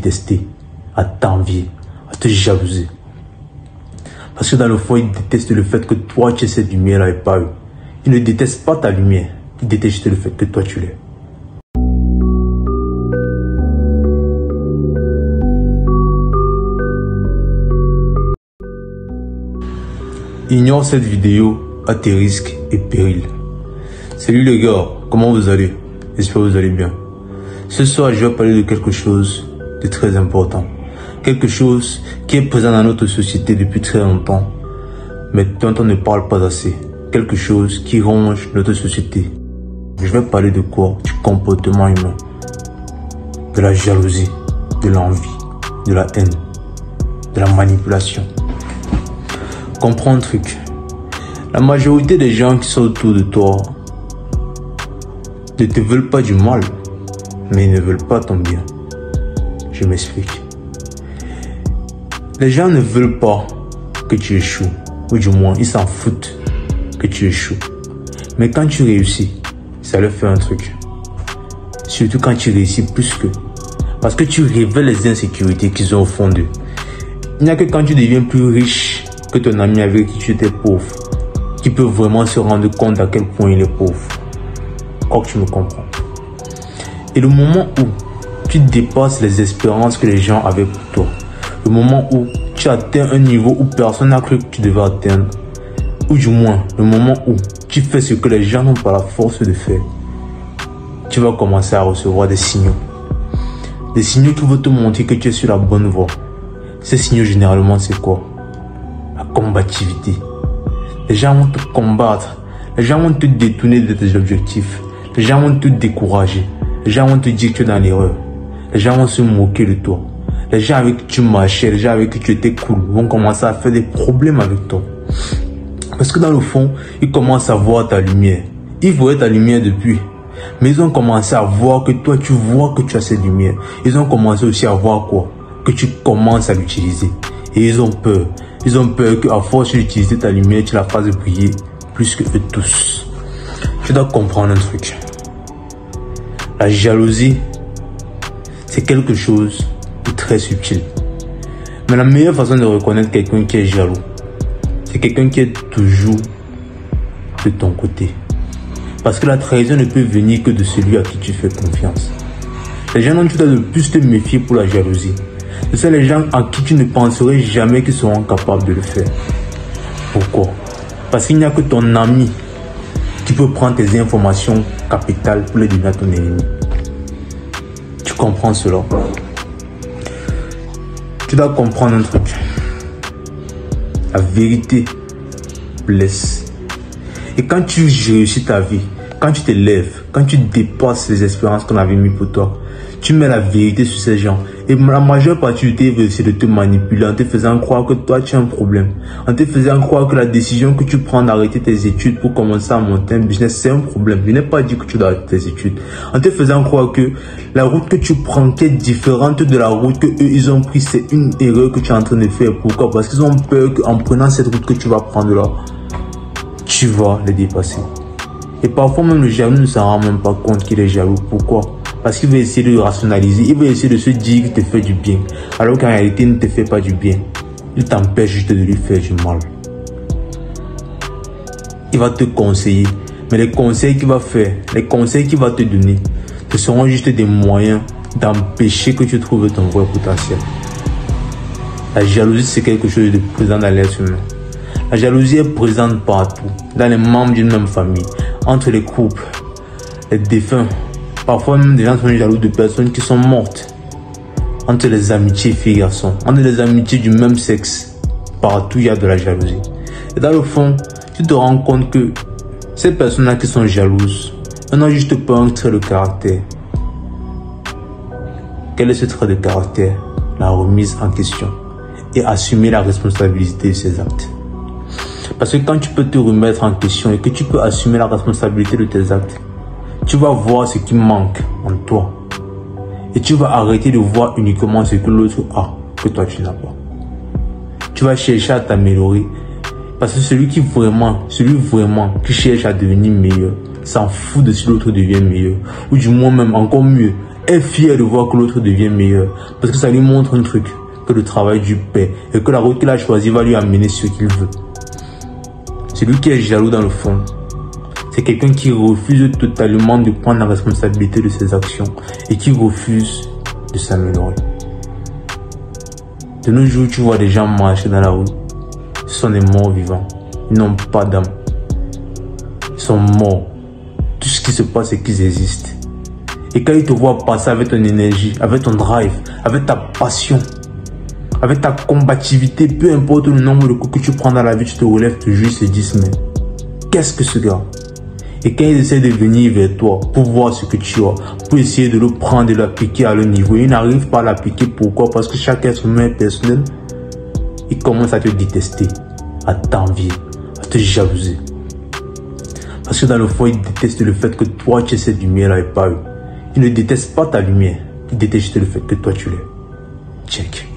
détester, à t'envier, à te jalouser. Parce que dans le fond, ils détestent le fait que toi, tu aies cette lumière-là et pas eux. Ils ne détestent pas ta lumière, ils détestent juste le fait que toi, tu l'aies. Ignore cette vidéo à tes risques et périls. Salut les gars, comment vous allez? J'espère que vous allez bien. Ce soir, je vais parler de quelque chose de très important. Quelque chose qui est présent dans notre société depuis très longtemps, mais dont on ne parle pas assez. Quelque chose qui ronge notre société. Je vais parler de quoi? Du comportement humain. De la jalousie, de l'envie, de la haine, de la manipulation. Comprends un truc. La majorité des gens qui sont autour de toi ne te veulent pas du mal, mais ils ne veulent pas ton bien. Je m'explique. Les gens ne veulent pas que tu échoues, ou du moins ils s'en foutent que tu échoues. Mais quand tu réussis, ça leur fait un truc. Surtout quand tu réussis plus qu'eux. Parce que tu révèles les insécurités qu'ils ont au fond d'eux. Il n'y a que quand tu deviens plus riche que ton ami avec qui tu étais pauvre, qui peut vraiment se rendre compte à quel point il est pauvre. Crois que tu me comprends. Et le moment où tu dépasses les espérances que les gens avaient pour toi, le moment où tu atteins un niveau où personne n'a cru que tu devais atteindre, ou du moins le moment où tu fais ce que les gens n'ont pas la force de faire, tu vas commencer à recevoir des signaux. Des signaux qui vont te montrer que tu es sur la bonne voie. Ces signaux généralement c'est quoi? La combativité. Les gens vont te combattre. Les gens vont te détourner de tes objectifs. Les gens vont te décourager. Les gens vont te dire que tu es dans l'erreur. Les gens vont se moquer de toi. Les gens avec qui tu marchais, les gens avec qui tu étais cool, vont commencer à faire des problèmes avec toi. Parce que dans le fond, ils commencent à voir ta lumière. Ils voyaient ta lumière depuis. Mais ils ont commencé à voir que toi, tu vois que tu as cette lumière. Ils ont commencé aussi à voir quoi? Que tu commences à l'utiliser. Et ils ont peur. Ils ont peur qu'à force d'utiliser ta lumière, tu la fasses briller plus que eux tous. Tu dois comprendre un truc. La jalousie, c'est quelque chose de très subtil. Mais la meilleure façon de reconnaître quelqu'un qui est jaloux, c'est quelqu'un qui est toujours de ton côté. Parce que la trahison ne peut venir que de celui à qui tu fais confiance. Les gens dont tu dois le plus te méfier pour la jalousie, ce sont les gens à qui tu ne penserais jamais qu'ils seront capables de le faire. Pourquoi? Parce qu'il n'y a que ton ami qui peut prendre tes informations capitales pour les donner à ton ennemi. Tu comprends cela? Tu dois comprendre un truc. La vérité blesse. Et quand tu réussis ta vie, quand tu te lèves, quand tu dépasses les espérances qu'on avait mis pour toi, tu mets la vérité sur ces gens. Et la majeure partie de tes veut essayer de te manipuler en te faisant croire que toi tu as un problème. En te faisant croire que la décision que tu prends d'arrêter tes études pour commencer à monter un business, c'est un problème. Je n'ai pas dit que tu dois arrêter tes études. En te faisant croire que la route que tu prends qui est différente de la route que eux ils ont pris, c'est une erreur que tu es en train de faire. Pourquoi? Parce qu'ils ont peur qu'en prenant cette route que tu vas prendre là, tu vas les dépasser. Et parfois même le jaloux ne s'en rend même pas compte qu'il est jaloux. Pourquoi? Parce qu'il veut essayer de rationaliser, il veut essayer de se dire qu'il te fait du bien, alors qu'en réalité il ne te fait pas du bien. Il t'empêche juste de lui faire du mal. Il va te conseiller, mais les conseils qu'il va faire, les conseils qu'il va te donner, ce seront juste des moyens d'empêcher que tu trouves ton vrai potentiel. La jalousie, c'est quelque chose de présent dans l'être humain. La jalousie est présente partout, dans les membres d'une même famille, entre les couples, les défunts. Parfois même des gens sont jaloux de personnes qui sont mortes. Entre les amitiés filles et garçons, entre les amitiés du même sexe, partout il y a de la jalousie. Et dans le fond, tu te rends compte que ces personnes-là qui sont jalouses, elles n'ont juste pas un trait de caractère. Quel est ce trait de caractère? La remise en question et assumer la responsabilité de ses actes. Parce que quand tu peux te remettre en question et que tu peux assumer la responsabilité de tes actes, tu vas voir ce qui manque en toi. Et tu vas arrêter de voir uniquement ce que l'autre a, que toi tu n'as pas. Tu vas chercher à t'améliorer. Parce que celui vraiment qui cherche à devenir meilleur, s'en fout de si l'autre devient meilleur. Ou du moins même encore mieux, est fier de voir que l'autre devient meilleur. Parce que ça lui montre un truc, que le travail du paie et que la route qu'il a choisie va lui amener ce qu'il veut. Celui qui est jaloux dans le fond, c'est quelqu'un qui refuse totalement de prendre la responsabilité de ses actions et qui refuse de s'améliorer. De nos jours, tu vois des gens marcher dans la rue. Ce sont des morts vivants. Ils n'ont pas d'âme. Ils sont morts. Tout ce qui se passe, c'est qu'ils existent. Et quand ils te voient passer avec ton énergie, avec ton drive, avec ta passion, avec ta combativité, peu importe le nombre de coups que tu prends dans la vie, tu te relèves toujours, ils se disent, mais qu'est-ce que ce gars? Et quand ils essaient de venir vers toi pour voir ce que tu as, pour essayer de le prendre et de l'appliquer à leur niveau, ils n'arrivent pas à l'appliquer. Pourquoi? Parce que chaque être humain est personnel. Ils commencent à te détester, à t'envier, à te jalouser. Parce que dans le fond, ils détestent le fait que toi, tu aies cette lumière-là et pas eux. Ils ne détestent pas ta lumière. Ils détestent le fait que toi, tu l'aies. Check.